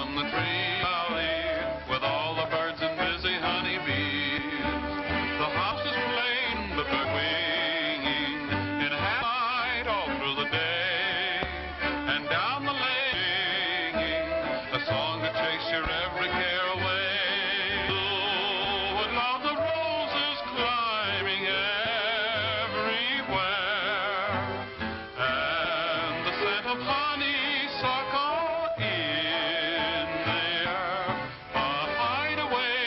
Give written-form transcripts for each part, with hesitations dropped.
on the tree valley with all the birds and busy honeybees. The house is plain, but they're winging in night all through the day. And down the lane singing a song to chase your every care away. Oh, and all the roses climbing everywhere, and the scent of honeysuckle in the air. A hideaway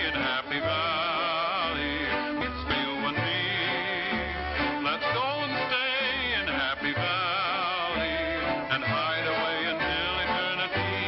in Happy Valley, it's for you and me. Let's go and stay in Happy Valley and hide away until eternity.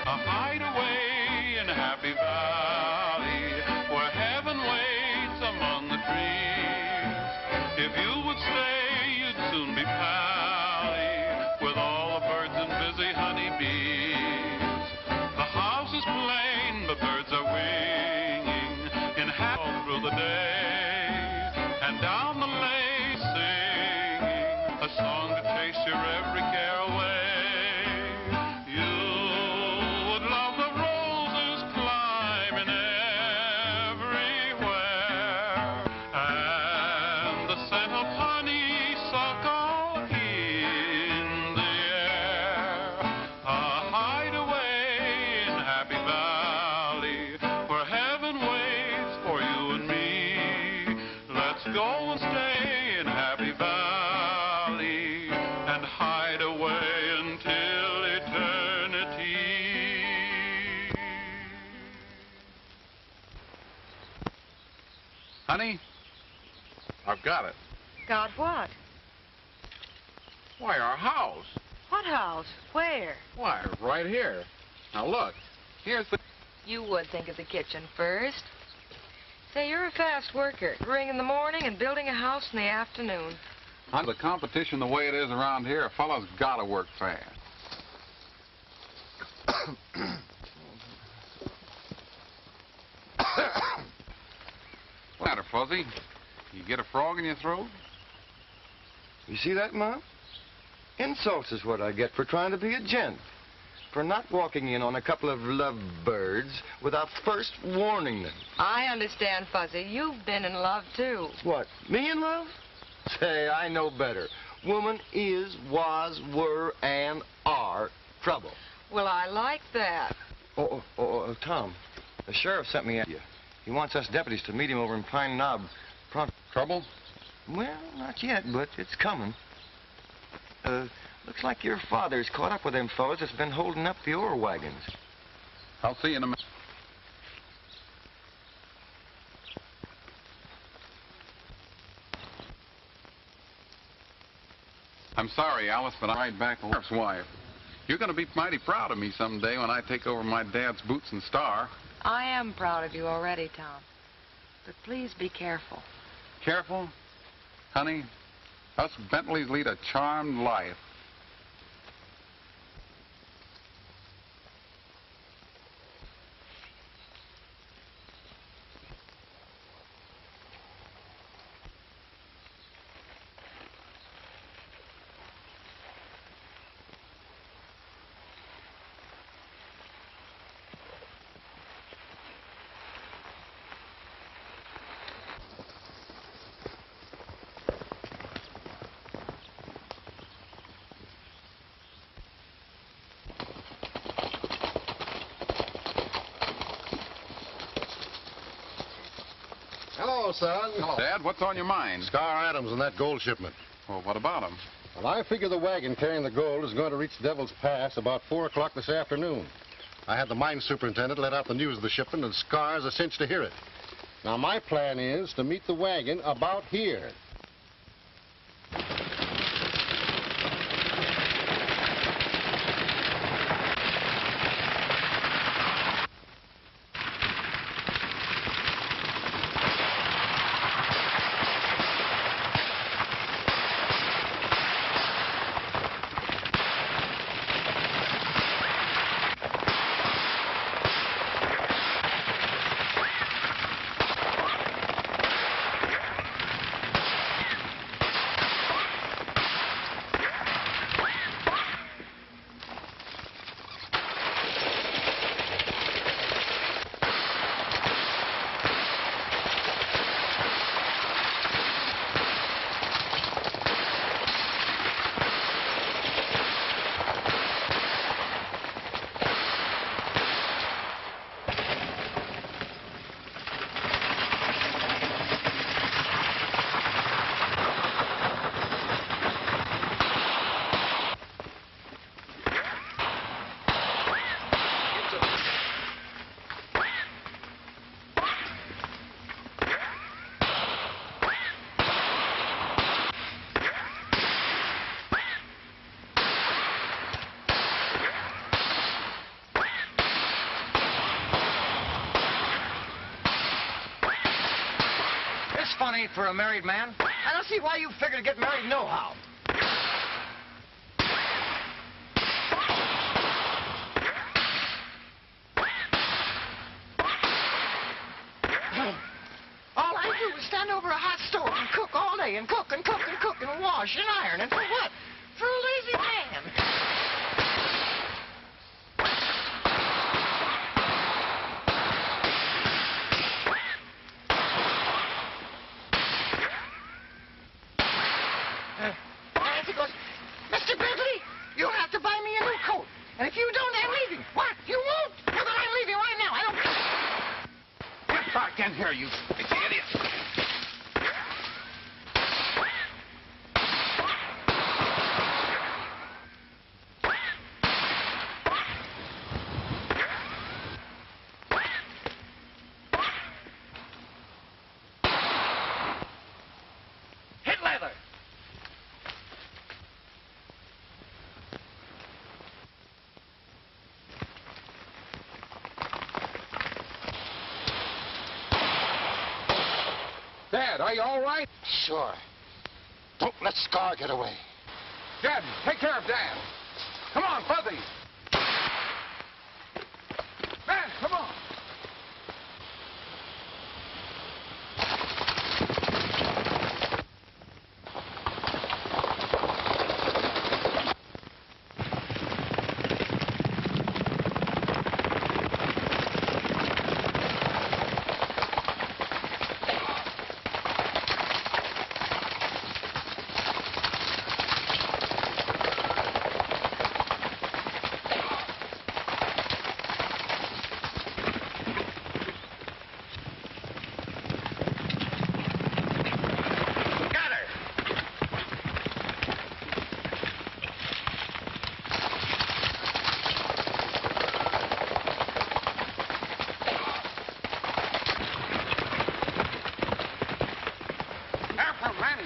A hideaway in Happy Valley where heaven waits among the trees. If you would stay, you'd soon be pally with all the birds and busy honeybees. The house is plain, but birds are winging in all through the day, and down the lane singing a song to chase your every care away. You would love the roses climbing everywhere, and the scent of honeysuckle in the air. A hideaway in Happy Valley where heaven waits for you and me. Let's go and stay in Happy Valley and hide away until eternity. Honey, I've got it. Got what? Why, our house. What house? Where? Why, right here. Now look, here's the... You would think of the kitchen first. Say, you're a fast worker. Ring in the morning and building a house in the afternoon. On the competition the way it is around here, a fellow's got to work fast. What's the matter, Fuzzy? You get a frog in your throat? You see that, Ma? Insults is what I get for trying to be a gent. For not walking in on a couple of lovebirds without first warning them. I understand, Fuzzy. You've been in love, too. What, me in love? Say, I know better. Woman is, was, were, and are trouble. Well, I like that. Tom, the sheriff sent me at you. He wants us deputies to meet him over in Pine Knob. Trouble? Well, not yet, but it's coming. Looks like your father's caught up with them fellows that's been holding up the ore wagons. I'll see you in a minute. I'm sorry, Alice, but I'm right back to Sheriff's wife. You're going to be mighty proud of me someday when I take over my dad's boots and star. I am proud of you already, Tom. But please be careful. Careful? Honey, us Bentleys lead a charmed life. Hello, son. Hello. Dad, what's on your mind? Scar Adams and that gold shipment. Well, what about him? Well, I figure the wagon carrying the gold is going to reach Devil's Pass about 4 o'clock this afternoon. I had the mine superintendent let out the news of the shipment, and Scar's a cinch to hear it. Now, my plan is to meet the wagon about here. life for a married man. I don't see why you figure to get married nohow. All I do is stand over a hot stove and cook all day and cook and cook and cook and wash and iron. And for what? For a lazy man. Nancy goes, Mr. Bentley, you'll have to buy me a new coat. And if you don't, I'm leaving. What? You won't? Well, then I'm leaving right now. I don't... Get back in here, you idiot. Hit leather. Dad, are you all right? Sure. Don't let Scar get away. Dad, take care of Dad. Come on, Fuzzy. Dad, come on. Got her. Careful, Manny.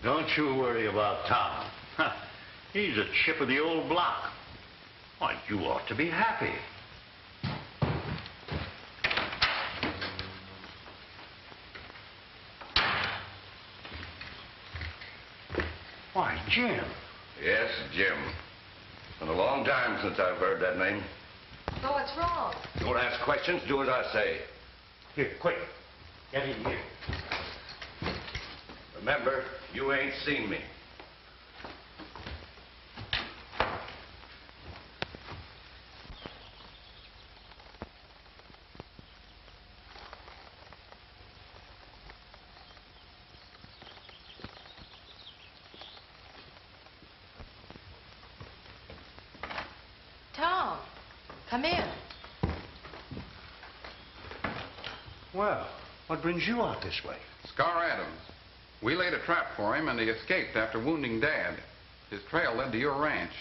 Don't you worry about Tom. He's a chip of the old block. Why, you ought to be happy. Why, Jim. Yes, Jim. Been a long time since I've heard that name. So what's wrong? Don't ask questions, do as I say. Here, quick. Get in here. Remember, you ain't seen me. Tom, come in. Well, what brings you out this way? Scar Adams. We laid a trap for him, and he escaped after wounding Dad. His trail led to your ranch.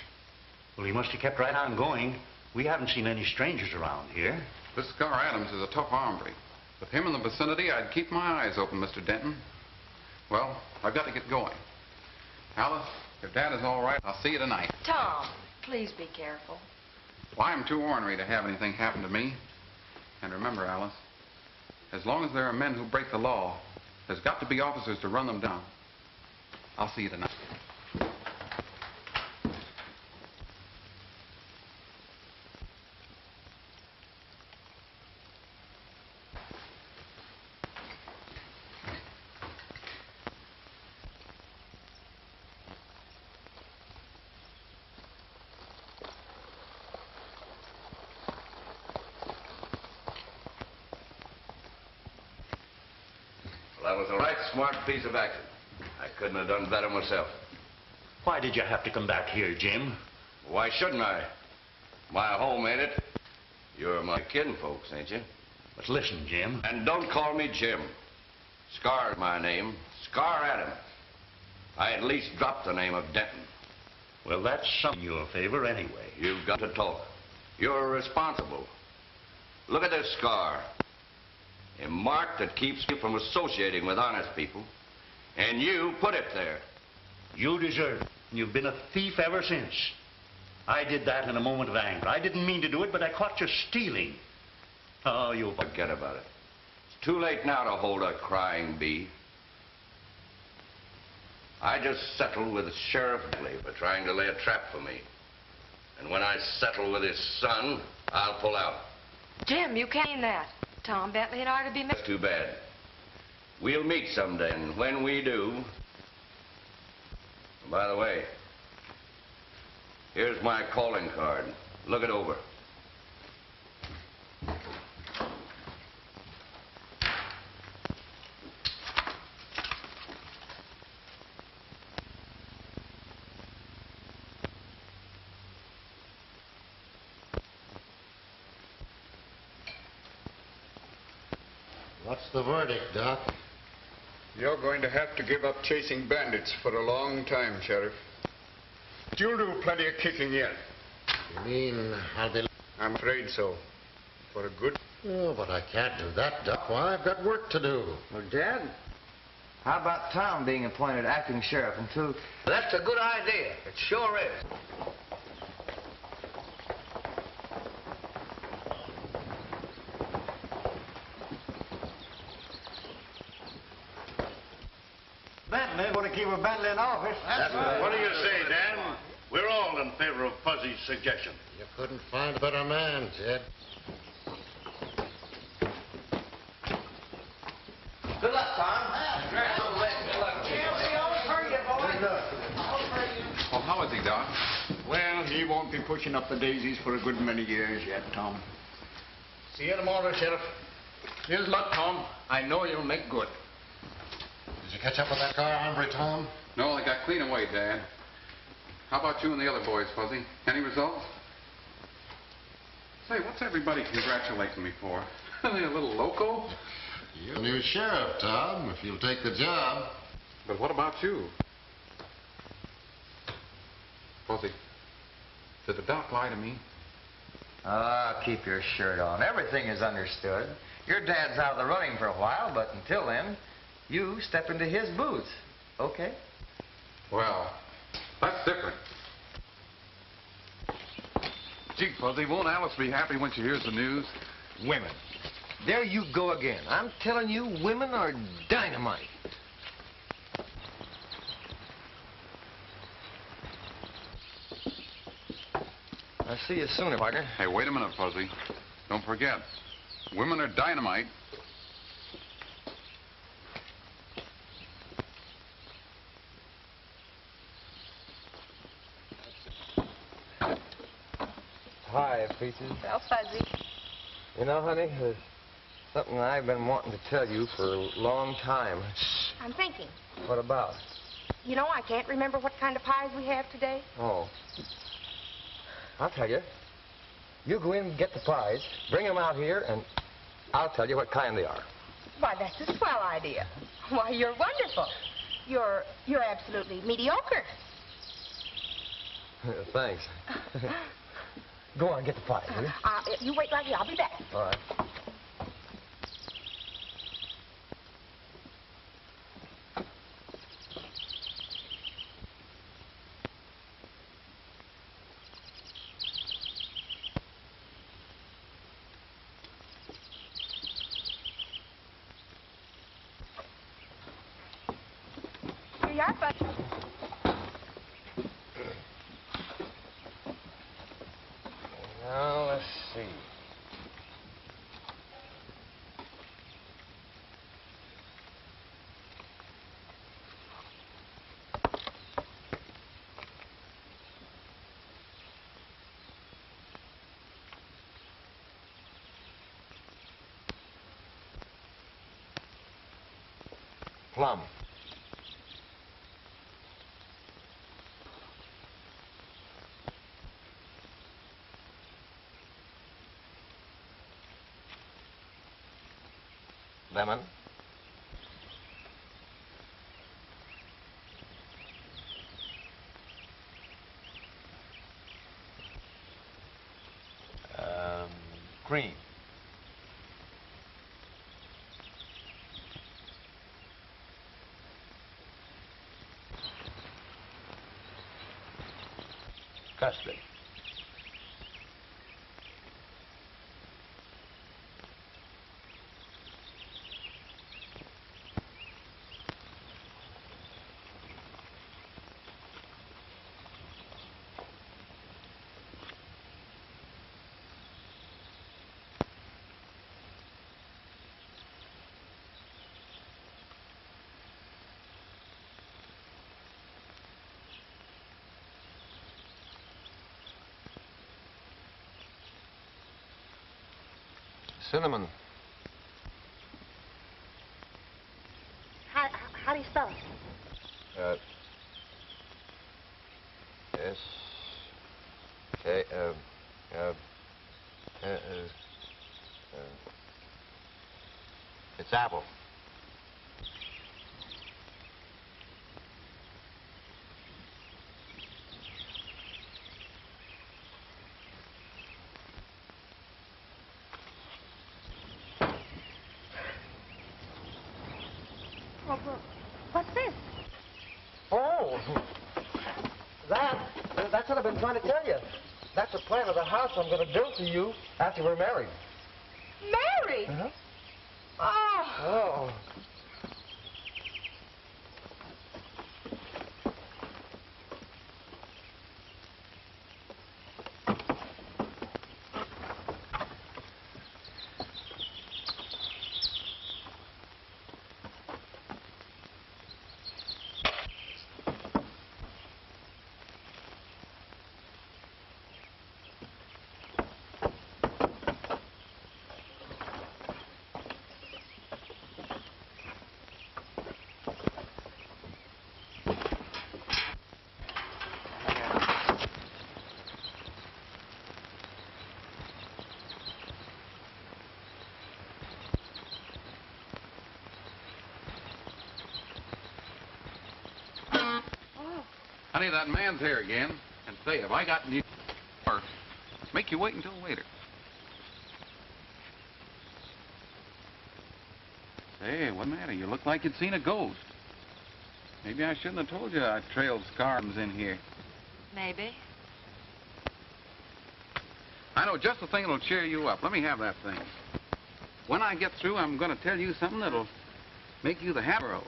Well, he must have kept right on going. We haven't seen any strangers around here. This Scar Adams is a tough hombre. With him in the vicinity, I'd keep my eyes open, Mr. Denton. Well, I've got to get going. Alice, if Dad is all right, I'll see you tonight. Tom, please be careful. Well, I'm too ornery to have anything happen to me. And remember, Alice, as long as there are men who break the law, there's got to be officers to run them down. I'll see you tonight. Well, That was a right smart piece of action. I couldn't have done better myself. Why did you have to come back here, Jim? Why shouldn't I? My home, ain't it? You're my kinfolks, ain't you? But listen, Jim. And don't call me Jim. Scar's my name. Scar Adam. I at least dropped the name of Denton. Well, that's something in your favor anyway. You've got to talk. You're responsible. Look at this scar. A mark that keeps you from associating with honest people. And you put it there. You deserve it. You've been a thief ever since. I did that in a moment of anger. I didn't mean to do it, but I caught you stealing. Oh, you Forget about it. It's too late now to hold a crying bee. I just settled with Sheriff Bentley for trying to lay a trap for me. And when I settle with his son, I'll pull out. Jim, you can't mean that. Tom Bentley and I are to be married. That's too bad. We'll meet someday, and when we do... By the way, here's my calling card. Look it over. What's the verdict, Doc? You're going to have to give up chasing bandits for a long time, Sheriff. But you'll do plenty of kicking yet. You mean I'll be... I'm afraid so. For a good... Oh, but I can't do that, Doc. Why, I've got work to do. Well, Dad, how about Tom being appointed acting sheriff until... That's a good idea. It sure is. Bentley want to keep a Bentley in office. What do you say, Dan? We're all in favor of Fuzzy's suggestion. You couldn't find a better man, Jed. Good luck, Tom. Well, how is he, Doc? Well, he won't be pushing up the daisies for a good many years yet, Tom. See you tomorrow, Sheriff. Here's luck, Tom. I know you'll make good. Did you catch up with that car, hombre, Tom? No, they got clean away, Dad. How about you and the other boys, Fuzzy? Any results? Say, what's everybody congratulating me for? Are they a little loco? You're the new sheriff, Tom, if you'll take the job. But what about you? Fuzzy, did the doc lie to me? Ah, keep your shirt on. Everything is understood. Your dad's out of the running for a while, but until then, you step into his boots. Okay? Well, that's different. Gee, Fuzzy, won't Alice be happy when she hears the news? Women. There you go again. I'm telling you, women are dynamite. I'll see you sooner, partner. Hey, wait a minute, Fuzzy. Don't forget, women are dynamite. Hi, Peaches. Well, Fuzzy. You know, honey, there's something I've been wanting to tell you for a long time. I'm thinking. What about? You know, I can't remember what kind of pies we have today. Oh. I'll tell you. You go in and get the pies, bring them out here, and I'll tell you what kind they are. Why, that's a swell idea. Why, you're wonderful. You're absolutely mediocre. Thanks. Go on, get the pies, will you? You wait right here. I'll be back. All right. Here you are, Fuzzy. Now, let's see. plum. Lemon. Cream. Custard. Cinnamon. How do you spell it? S. K. It's apple. What's this? Oh, that's what I've been trying to tell you. That's the plan of the house I'm going to build for you after we're married. Married? Uh-huh. Oh. Oh. Honey, that man's here again. And say, have I got new or make you wait until later? Say, what's the matter? You look like you'd seen a ghost. Maybe I shouldn't have told you I trailed scars in here. Maybe. I know just the thing that'll cheer you up. Let me have that thing. When I get through, I'm going to tell you something that'll make you the happier of.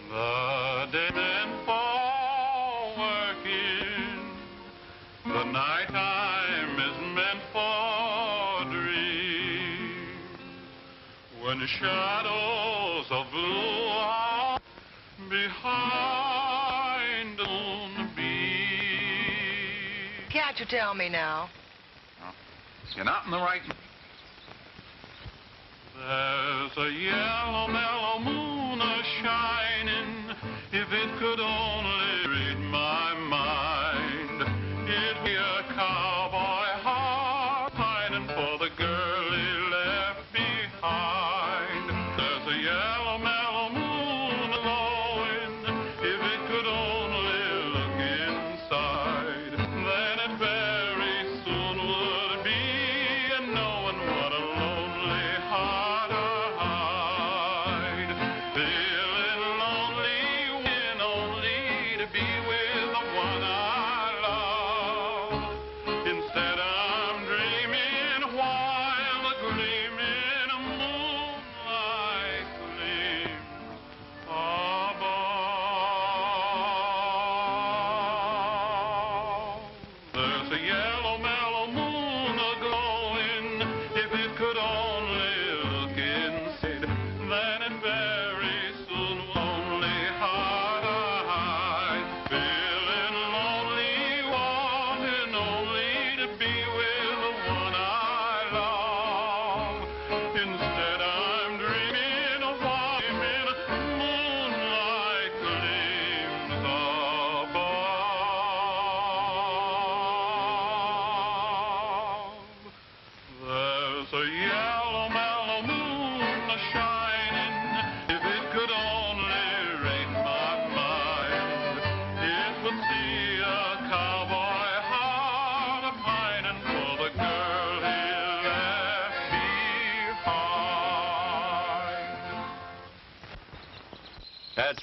The day men fall working, the nighttime is meant for dreams. When the shadows of blue are behind the beam. Can't you tell me now? You're not in the right. There's a yellow, mellow moon a-shining. If it could only read my mind, it'd be a cowboy heart pining for the girl he left behind. There's a yellow, mellow moon glowing. If it could only look inside, then it very soon would be knowing what a lonely heart I hide. Feeling lonely when only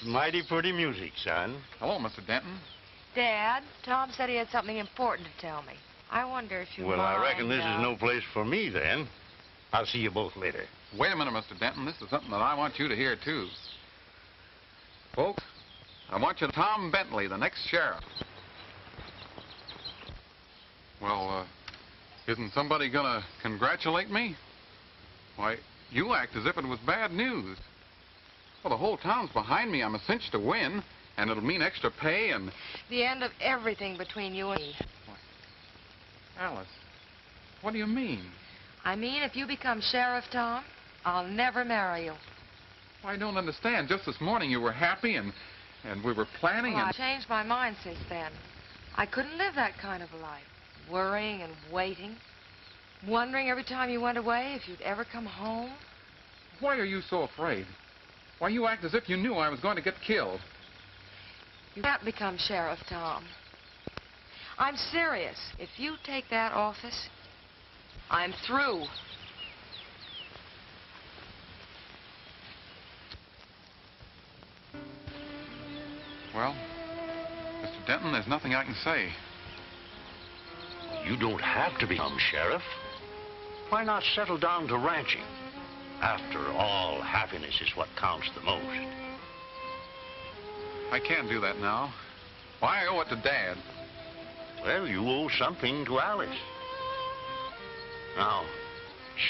mighty pretty music, son. Hello, Mr. Denton. Dad, Tom said he had something important to tell me. I wonder if you Well, I mind, reckon this is no place for me, then. I'll see you both later. Wait a minute, Mr. Denton. This is something that I want you to hear, too. Folks, I want you to Tom Bentley, the next sheriff. Well, isn't somebody gonna congratulate me? Why, you act as if it was bad news. Well, the whole town's behind me. I'm a cinch to win, and it'll mean extra pay and... The end of everything between you and me. Alice, what do you mean? I mean, if you become sheriff, Tom, I'll never marry you. Well, I don't understand. Just this morning you were happy and we were planning Well, and... I've changed my mind since then. I couldn't live that kind of a life. Worrying and waiting. Wondering every time you went away if you'd ever come home. Why are you so afraid? Why, you act as if you knew I was going to get killed. You can't become sheriff, Tom. I'm serious. If you take that office, I'm through. Well, Mr. Denton, there's nothing I can say. You don't have to become sheriff. Why not settle down to ranching? After all, happiness is what counts the most. I can't do that now. Why, I owe it to Dad. Well, you owe something to Alice. Now,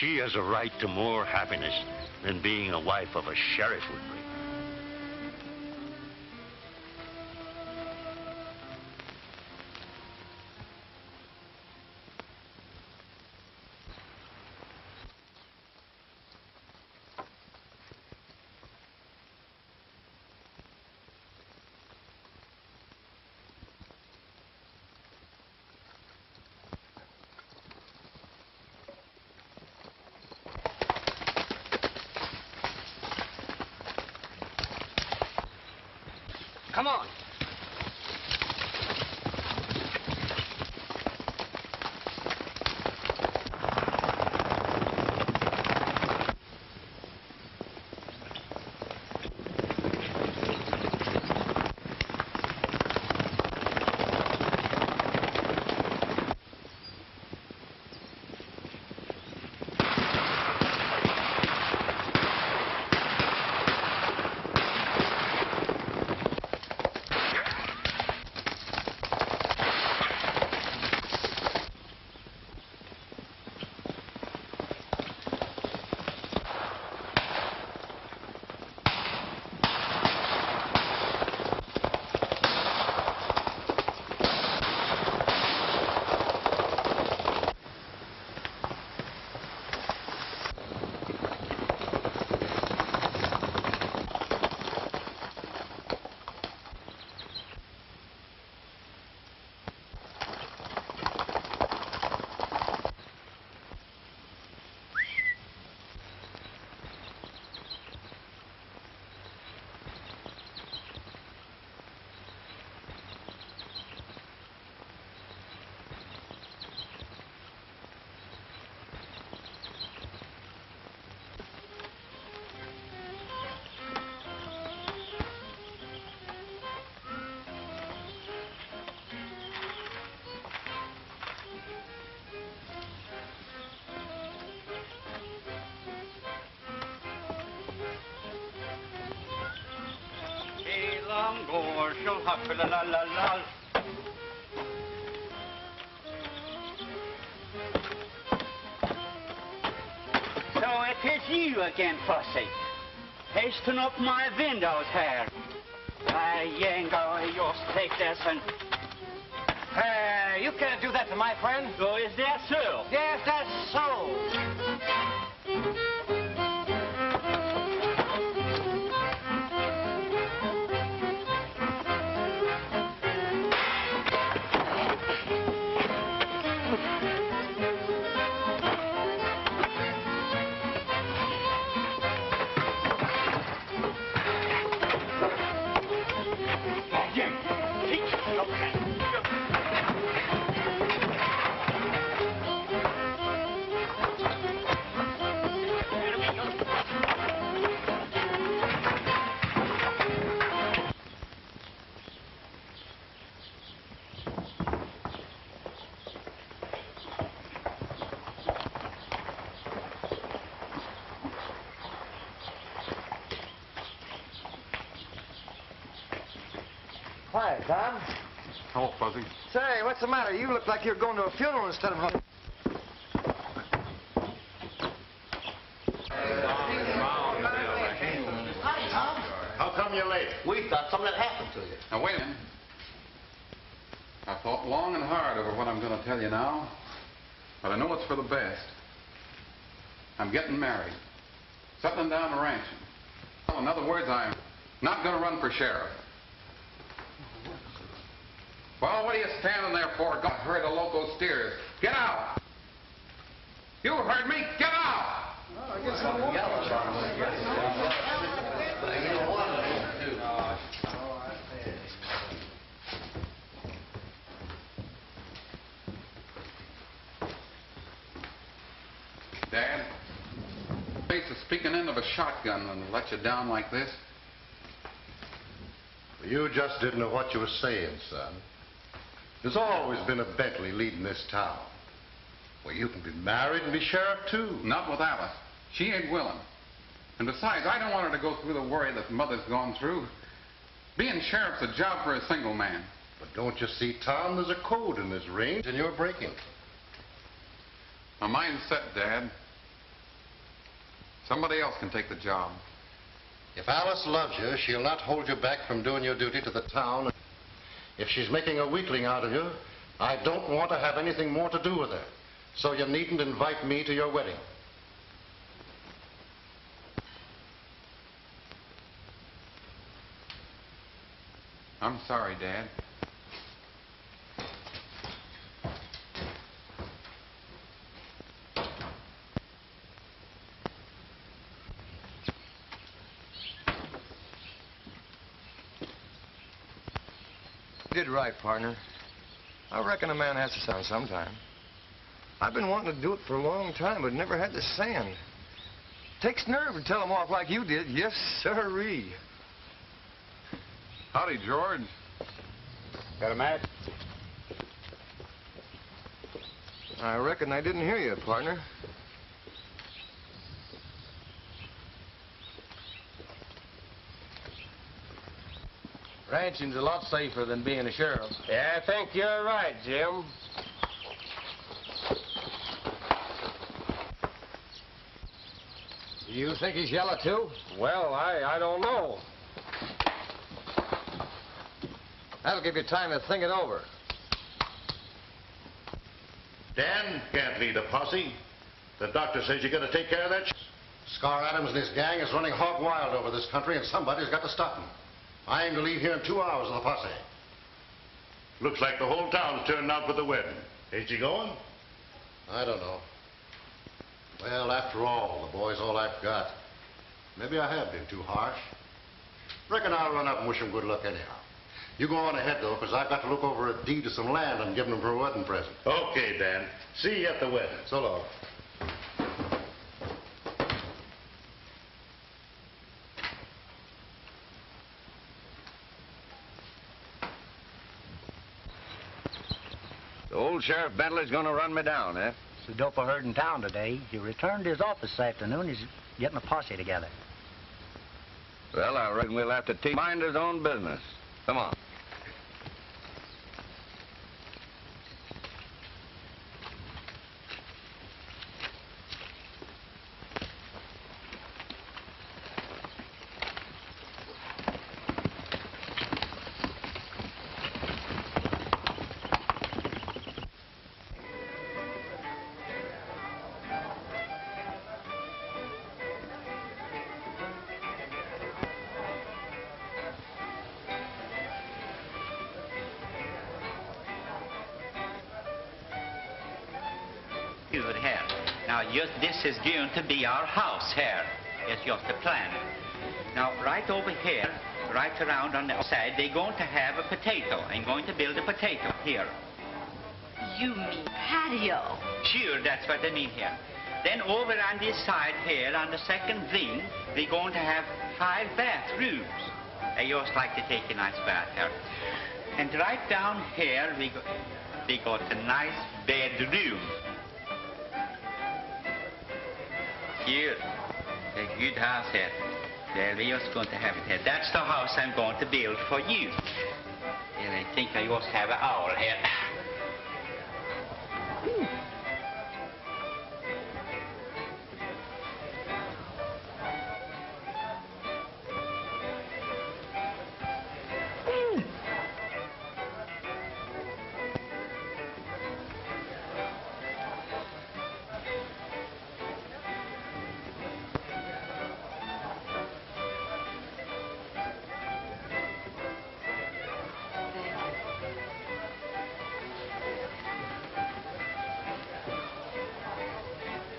she has a right to more happiness than being a wife of a sheriff would bring. Come on. So it is you again, Fussy. Pasting up my windows here. I ain't going to take this and... You can't do that to my friend. So is that so? Yes, that's so. Hi, Tom. Hello, Fuzzy. Say, what's the matter? You look like you're going to a funeral instead of a... Hi, Tom. How come you're late? We thought something had happened to you. Now, wait a minute. I thought long and hard over what I'm going to tell you now, but I know it's for the best. I'm getting married, settling down and ranching. Well, in other words, I'm not going to run for sheriff. Well, what are you standing there for? Go herd of local steers. Get out! You heard me. Get out! Oh, I guess I'm Dad, face of speaking end of a shotgun and let you down like this. You just didn't know what you were saying, son. There's always been a Bentley leading this town. Well, you can be married and be sheriff, too. Not with Alice. She ain't willing. And besides, I don't want her to go through the worry that Mother's gone through. Being sheriff's a job for a single man. But don't you see, Tom, there's a code in this range, and you're breaking it. My mind's set, Dad. Somebody else can take the job. If Alice loves you, she'll not hold you back from doing your duty to the town. If she's making a weakling out of you, I don't want to have anything more to do with her. So you needn't invite me to your wedding. I'm sorry, Dad. You did right, partner. I reckon a man has to sound sometime. I've been wanting to do it for a long time, but never had the sand. Takes nerve to tell them off like you did. Yes, sirree. Howdy, George. Got a match? I reckon I didn't hear you, partner. Ranching's a lot safer than being a sheriff. Yeah, I think you're right, Jim. You think he's yellow, too? Well, I don't know. That'll give you time to think it over. Dan can't lead a posse. The doctor says you got to take care of that. Scar Adams and his gang is running hog wild over this country, and somebody's got to stop them. I aim to leave here in 2 hours with the posse. Looks like the whole town's turning out for the wedding. Ain't you going? I don't know. Well, after all, the boy's all I've got. Maybe I have been too harsh. Reckon I'll run up and wish him good luck anyhow. You go on ahead, though, because I've got to look over a deed to some land I'm giving him for a wedding present. Okay, Dan. See you at the wedding. So long. The old Sheriff Bentley's going to run me down, eh? The dope I heard in town today. He returned to his office this afternoon. He's getting a posse together. Well, I reckon we'll have to mind his own business. Come on. You would have. Now, this is going to be our house here. It's just a plan. Now, right over here, right around on the outside, they're going to have a potato. I'm going to build a potato here. You mean patio? Sure, that's what I mean here. Then over on this side here, on the second ring, we're going to have 5 bathrooms. I just like to take a nice bath here. And right down here, we got a nice bedroom. Here, a good house here. There, we're just going to have it here. That's the house I'm going to build for you. I think I ought to have an owl here.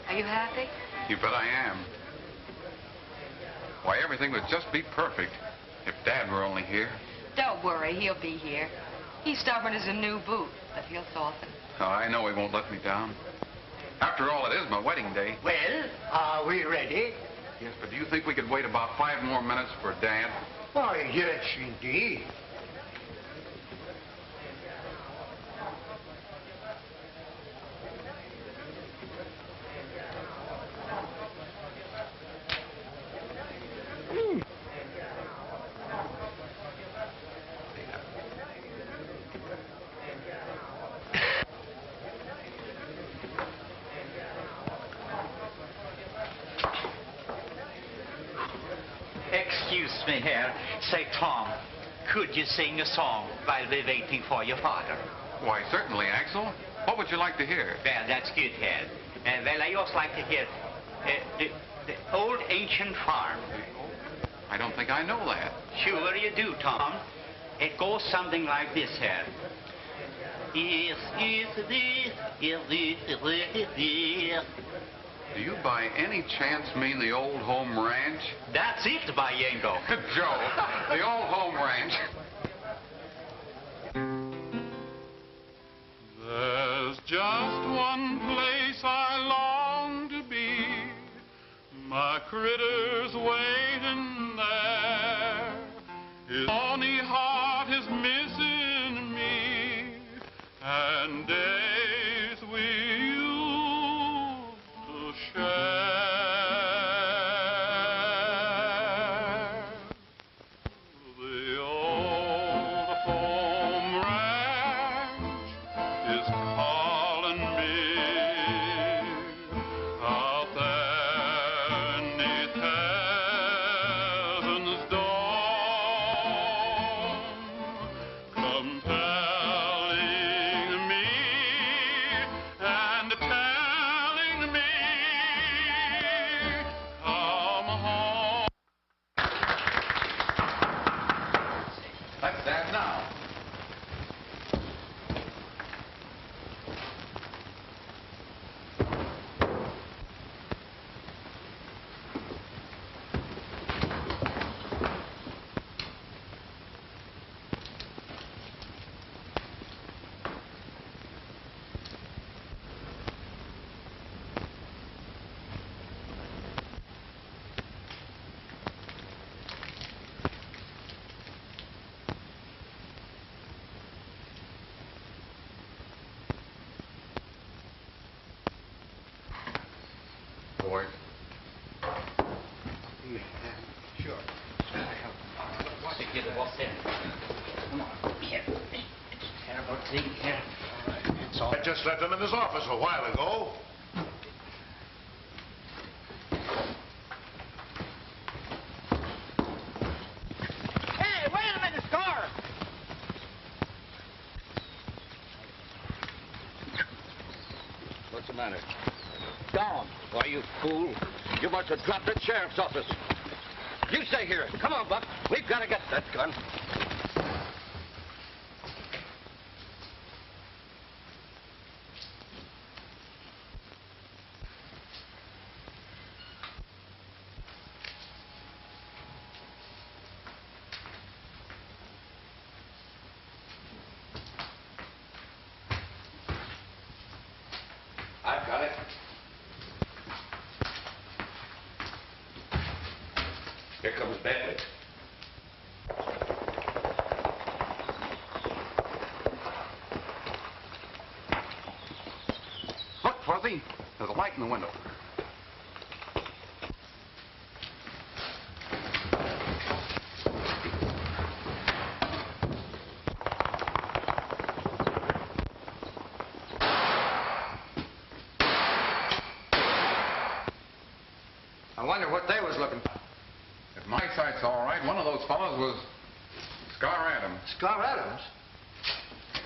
Are you happy? You bet I am. Why, everything would just be perfect if Dad were only here. Don't worry, he'll be here. He's stubborn as a new boot, but he'll soften. Oh, I know he won't let me down. After all, it is my wedding day. Well, are we ready? Yes, but do you think we could wait about 5 more minutes for Dad? Why, yes, indeed. Excuse me here. Say, Tom, could you sing a song while we're waiting for your father? Why, certainly, Axel. What would you like to hear? Well, that's good, here. Well, I also like to hear the old ancient farm. I don't think I know that. Sure you do, Tom. It goes something like this here. Do you by any chance mean the old home ranch? That's it, by Yango. Joe, the old home ranch. There's just one place I long to be. My critters waiting there. His horny heart is missing me. And days we used to share. The old home ranch is calling me out there neath heaven's dome, compelling me and telling me, come home. That's Dad now. Boy. Sure. What's it, kid? What's in? Come on, here. Terrible thing here. It's all. I just left him in his office a while ago. Hey, wait a minute, Scar! What's the matter? Down. Why, you fool. You must have dropped at Sheriff's office. You stay here. Come on, Buck. We've got to get that gun. I've got it. Here comes Bentley. Look, Fuzzy. There's a light in the window. I wonder what they was looking for. If my sight's all right, one of those fellows was Scar Adams. Scar Adams?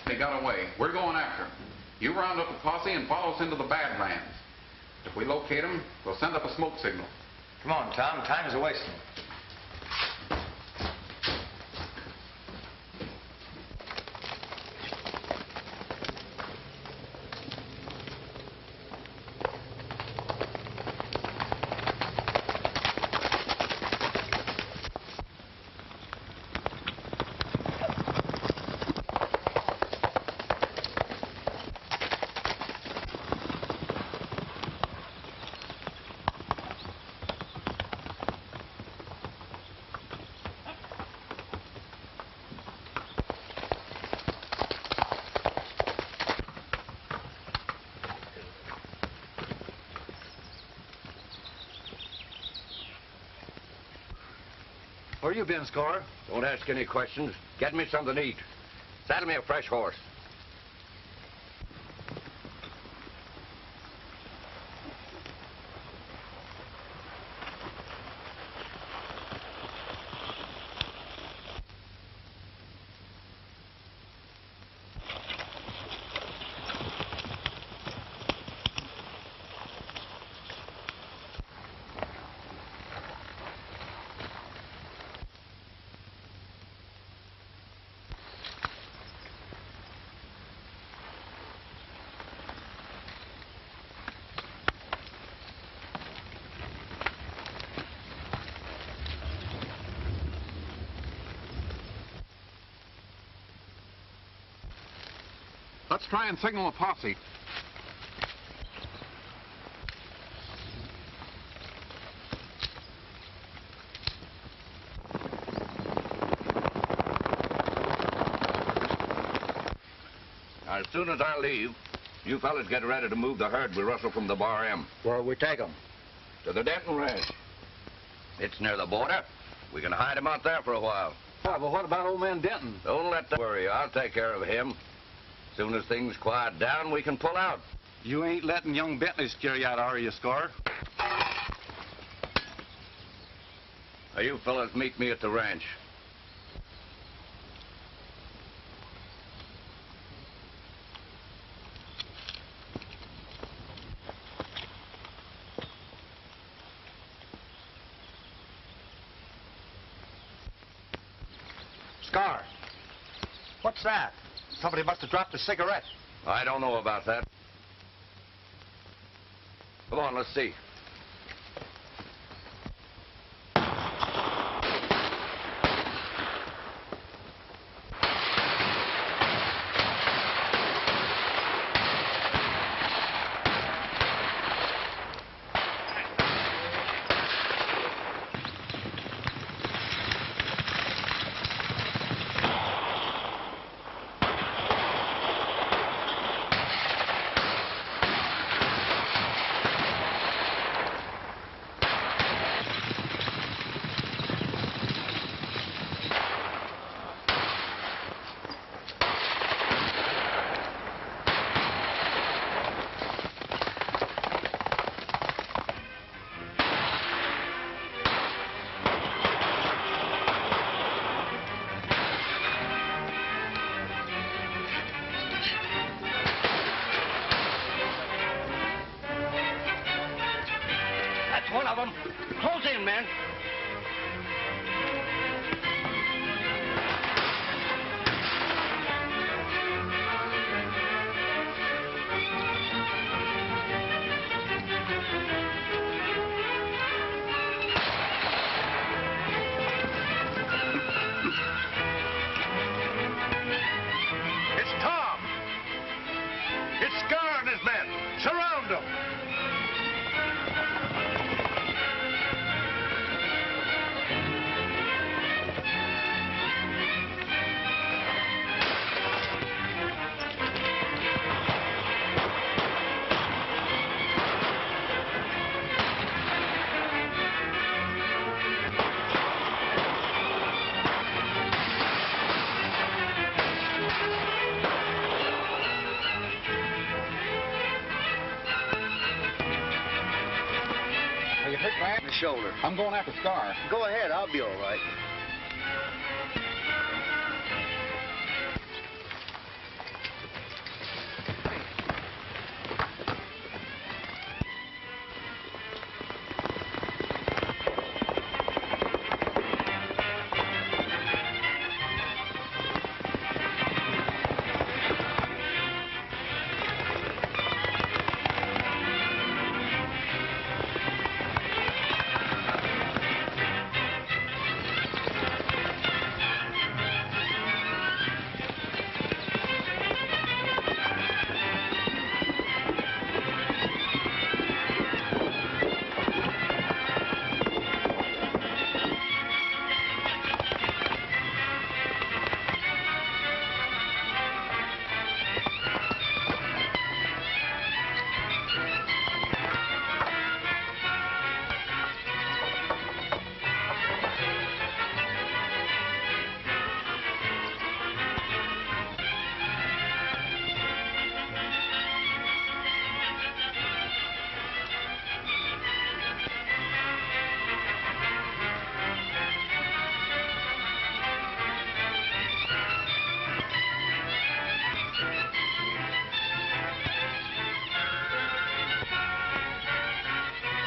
They got away. We're going after him. You round up a posse and follow us into the Badlands. If we locate him, we'll send up a smoke signal. Come on, Tom. Time is wasting. Where you been, Scar? Don't ask any questions. Get me something to eat. Saddle me a fresh horse. Let's try and signal a posse. As soon as I leave, you fellas get ready to move the herd we rustle from the Bar M. Where'll we take them? To the Denton Ranch. It's near the border. We can hide him out there for a while. Oh, but what about old man Denton? Don't let that worry. I'll take care of him. As soon as things quiet down, we can pull out. You ain't letting young Bentley scare you out, are you, Scar? Now, you fellas meet me at the ranch. Scar, what's that? Somebody must have dropped a cigarette. I don't know about that. Come on, let's see. One of them. Close in, men. It's Tom. It's Scar and his men. Surround them. Are you hurt bad? The shoulder. I'm going after Scar. Go ahead. I'll be all right.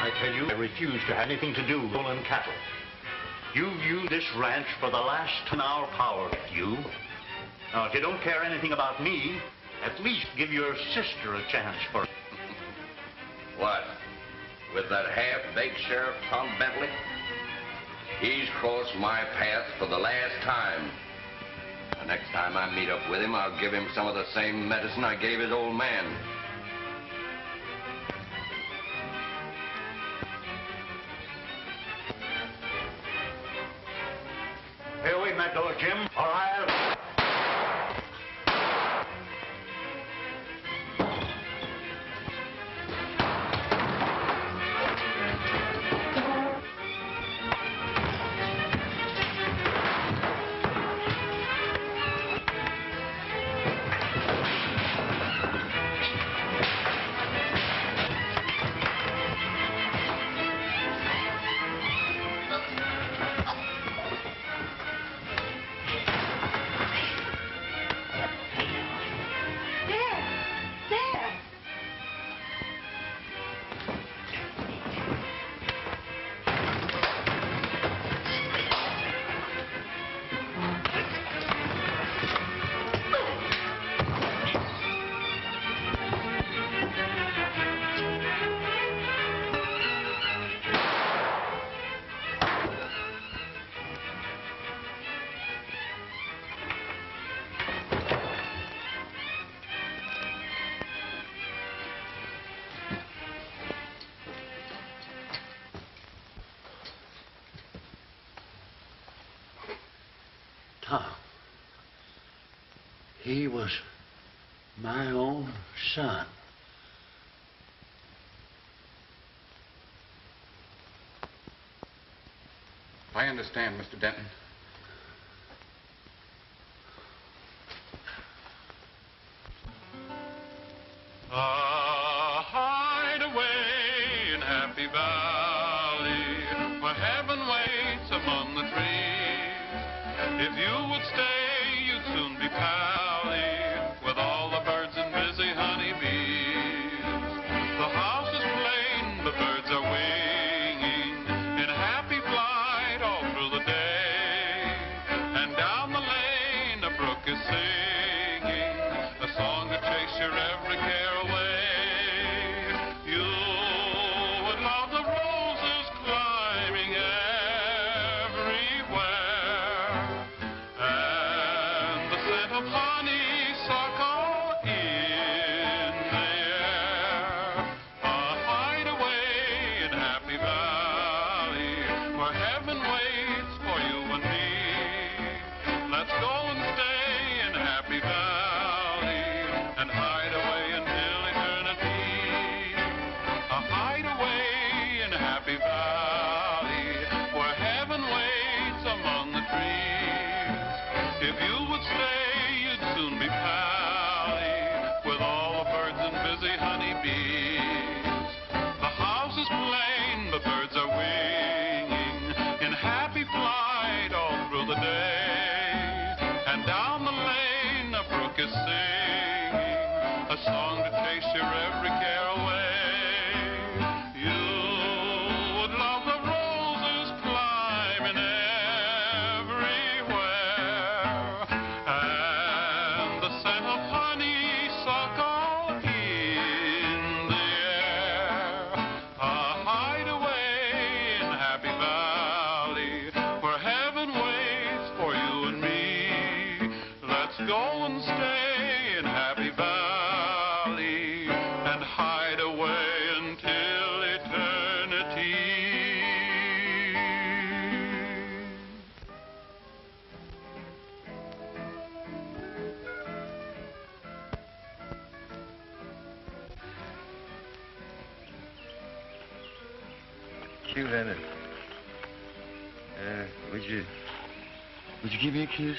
I tell you, I refuse to have anything to do with stolen cattle. You've used this ranch for the last 10-hour power, you. Now, if you don't care anything about me, at least give your sister a chance for it. What? With that half-baked Sheriff Tom Bentley? He's crossed my path for the last time. The next time I meet up with him, I'll give him some of the same medicine I gave his old man. Hey, wait in that door, Jim, or I'll... Tom. He was my own son. I understand, Mr. Denton. A hideaway in Happy Valley, where heaven waits among the trees. If you would stay, you'd soon be pally with all the birds and busy honeybees. The house is plain, the birds are winging in happy flight all through the day. And down the lane a brook is singing a song to chase your every care away. You would love the roses climbing everywhere, and the scent of honeysuckle in the air. A hideaway in Happy Valley, where heaven waits for you and me. Let's go and stay in Happy Valley and hide away until eternity. A hideaway in Happy Valley, where heaven waits among the trees. If you would stay, you'd soon be pals song to chase your every care away. You would love the roses climbing everywhere, and the scent of honeysuckle in the air. A hideaway in Happy Valley, where heaven waits for you and me. Let's go and stay in Happy Valley and hide away until eternity. Cute, isn't it? Would you give me a kiss?